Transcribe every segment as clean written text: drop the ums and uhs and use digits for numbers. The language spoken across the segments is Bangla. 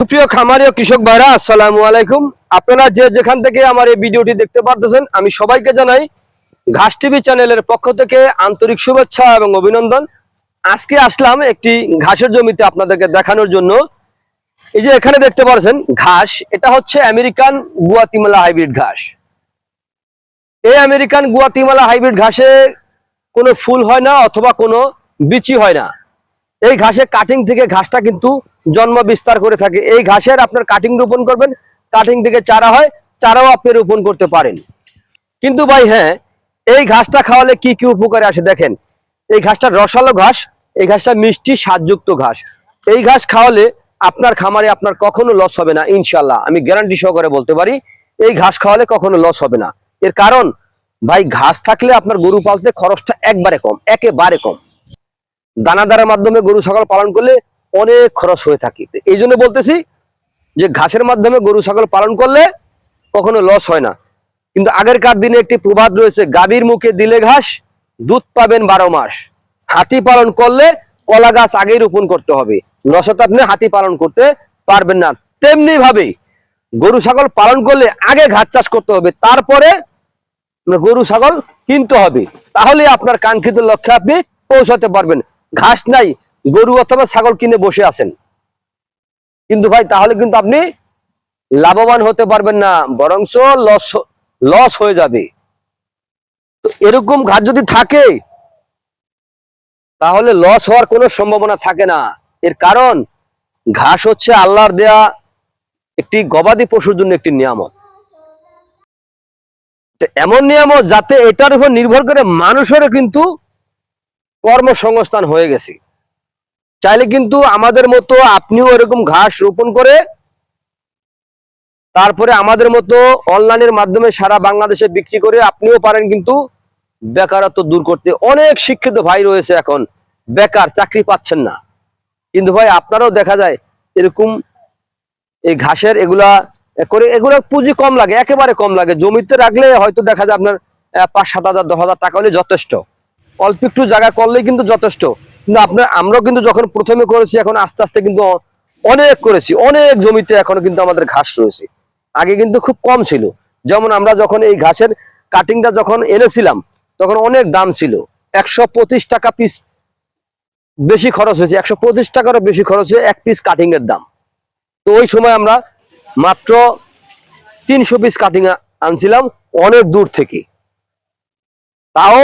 সুপ্রিয় খামারি ও কৃষক ভাইরা, আসসালামু আলাইকুম। আপনারা যে যেখান থেকে আমার এই ভিডিওটি দেখতে পারতেছেন, আমি সবাইকে জানাই ঘাস টিভি চ্যানেলের পক্ষ থেকে আন্তরিক শুভেচ্ছা এবং অভিনন্দন। আজকে আসলাম একটি ঘাসের জমিতে আপনাদেরকে দেখানোর জন্য। এই যে এখানে দেখতে পাচ্ছেন ঘাস, এটা হচ্ছে আমেরিকান গুয়াতিমালা হাইব্রিড ঘাস। এই আমেরিকান গুয়াতিমালা হাইব্রিড ঘাসে কোনো ফুল হয় না অথবা কোনো বিচি হয় না। এই ঘাসে কাটিং থেকে ঘাসটা কিন্তু জন্ম বিস্তার করে থাকে। এই ঘাসের আপনার কাটিং রোপণ করবেন, কাটিং থেকে চারা হয়, চারাও আপনি রোপণ করতে পারেন। কিন্তু ভাই হ্যাঁ, এই ঘাসটা খাওয়ালে কি কি উপকারে আসে দেখেন। এই ঘাসটা রসালো ঘাস, এই ঘাসটা মিষ্টি স্বাদযুক্ত ঘাস। এই ঘাস খাওয়ালে আপনার খামারে আপনার কখনো লস হবে না, ইনশাল্লাহ আমি গ্যারান্টি সহকারে বলতে পারি। এই ঘাস খাওয়ালে কখনো লস হবে না। এর কারণ ভাই, ঘাস থাকলে আপনার গরু পালতে খরচটা একেবারে কম। দানাদারের মাধ্যমে গরু ছাগল পালন করলে অনেক খরচ হয়ে থাকে। এই জন্য বলতেছি যে ঘাসের মাধ্যমে গরু ছাগল পালন করলে কখনো লস হয় না। কিন্তু আগেরকার দিনে একটি প্রবাদ রয়েছে, গাভীর মুখে দিলে ঘাস দুধ পাবেন 12 মাস। হাতি পালন করলে কলা গাছ আগেই রোপণ করতে হবে, নচেত আপনি হাতি পালন করতে পারবেন না। তেমনি ভাবে গরু ছাগল পালন করলে আগে ঘাস চাষ করতে হবে, তারপরে গরু ছাগল কিনতে হবে। তাহলে আপনার কাঙ্ক্ষিত লক্ষ্যে আপনি পৌঁছাতে পারবেন। ঘাস নাই, গরু অথবা ছাগল কিনে বসে আছেন, কিন্তু ভাই তাহলে কিন্তু আপনি লাভবান হতে পারবেন না, বরঞ্চ লস হয়ে যাবে। তো এরকম ঘাস যদি থাকে তাহলে লস হওয়ার কোনো সম্ভাবনা থাকে না। এর কারণ ঘাস হচ্ছে আল্লাহর দেয়া একটি গবাদি পশুর জন্য একটি নিয়ামত। এমন নিয়ামত যাতে এটার উপর নির্ভর করে মানুষেরও কিন্তু কর্মসংস্থান হয়ে গেছে। চাইলে কিন্তু আমাদের মতো আপনিও এরকম ঘাস রোপণ করে তারপরে আমাদের মতো অনলাইনের মাধ্যমে সারা বাংলাদেশে বিক্রি করে আপনিও পারেন কিন্তু বেকারত্ব দূর করতে। অনেক শিক্ষিত ভাই রয়েছে এখন বেকার, চাকরি পাচ্ছেন না। কিন্তু ভাই আপনারাও দেখা যায় এরকম এই ঘাসের এগুলা করে, এগুলো পুঁজি কম লাগে, একেবারে কম লাগে। জমিতে রাখলে হয়তো দেখা যায় আপনার 5-7 হাজার 10 হাজার টাকা হলে যথেষ্ট, অল্প একটু জায়গা করলেই কিন্তু যথেষ্ট। কিন্তু আমরাও কিন্তু যখন প্রথমে করেছি, এখন আস্তে আস্তে কিন্তু অনেক করেছি, অনেক জমিতে এখনো কিন্তু আমাদের ঘাস রয়েছে। আগে কিন্তু খুব কম ছিল। যেমন আমরা যখন এই ঘাসের কাটিংটা যখন এনেছিলাম তখন অনেক দাম ছিল, 125 টাকা পিস বেশি খরচ হয়েছে, 125 টাকারও বেশি খরচ হয়েছে এক পিস কাটিং এর দাম। তো ওই সময় আমরা মাত্র 300 পিস কাটিং আনছিলাম অনেক দূর থেকে, তাও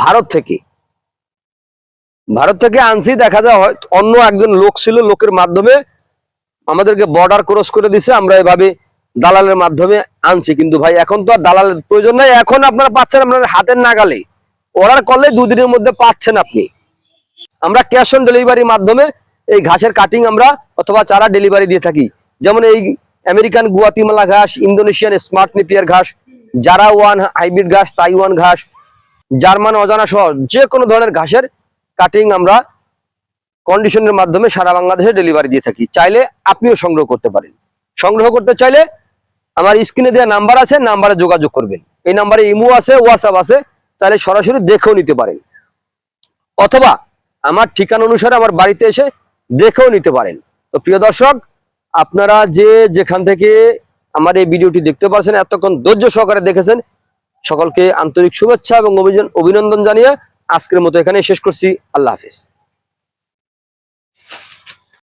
ভারত থেকে আনছি। দেখা যায় অন্য একজন লোক ছিল, লোকের মাধ্যমে আমাদেরকে বর্ডার ক্রস করে দিছে, আমরা এভাবে দালালের মাধ্যমে আনছি। কিন্তু ভাই এখন তো আর দালালের প্রয়োজন নাই, এখন আপনারা পাচ্ছেন আপনার হাতের নাগালে। অর্ডার করলে 2 দিনের মধ্যে পাচ্ছেন আপনি। আমরা ক্যাশ অন ডেলিভারির মাধ্যমে এই ঘাসের কাটিং আমরা অথবা চারা ডেলিভারি দিয়ে থাকি। যেমন এই আমেরিকান গুয়াতিমালা ঘাস, ইন্দোনেশিয়ান স্মার্ট নেপিয়ার ঘাস, জারা ওয়ান হাইব্রিড ঘাস, তাইওয়ান ঘাস, জার্মান অজানা সহ যে কোনো ধরনের ঘাসের কাটিং আমরা কন্ডিশনের মাধ্যমে সারা বাংলাদেশে ডেলিভারি দিয়ে থাকি। চাইলে আপনিও সংগ্রহ করতে পারেন। সংগ্রহ করতে চাইলে আমার স্ক্রিনে দেওয়া নাম্বার আছে, নাম্বারে যোগাযোগ করবেন। এই নাম্বারে ইমো আছে, হোয়াটসঅ্যাপ আছে, চাইলে সরাসরি দেখেও নিতে পারেন, অথবা আমার ঠিকানা অনুসারে আমার বাড়িতে এসে দেখেও নিতে পারেন। তো প্রিয় দর্শক, আপনারা যে যেখান থেকে আমার এই ভিডিওটি দেখতে পাচ্ছেন, এতক্ষণ ধৈর্য সহকারে দেখেছেন, সকলকে আন্তরিক শুভেচ্ছা এবং অভিনন্দন জানিয়ে আজকের মতো এখানে শেষ করছি। আল্লাহ হাফেজ।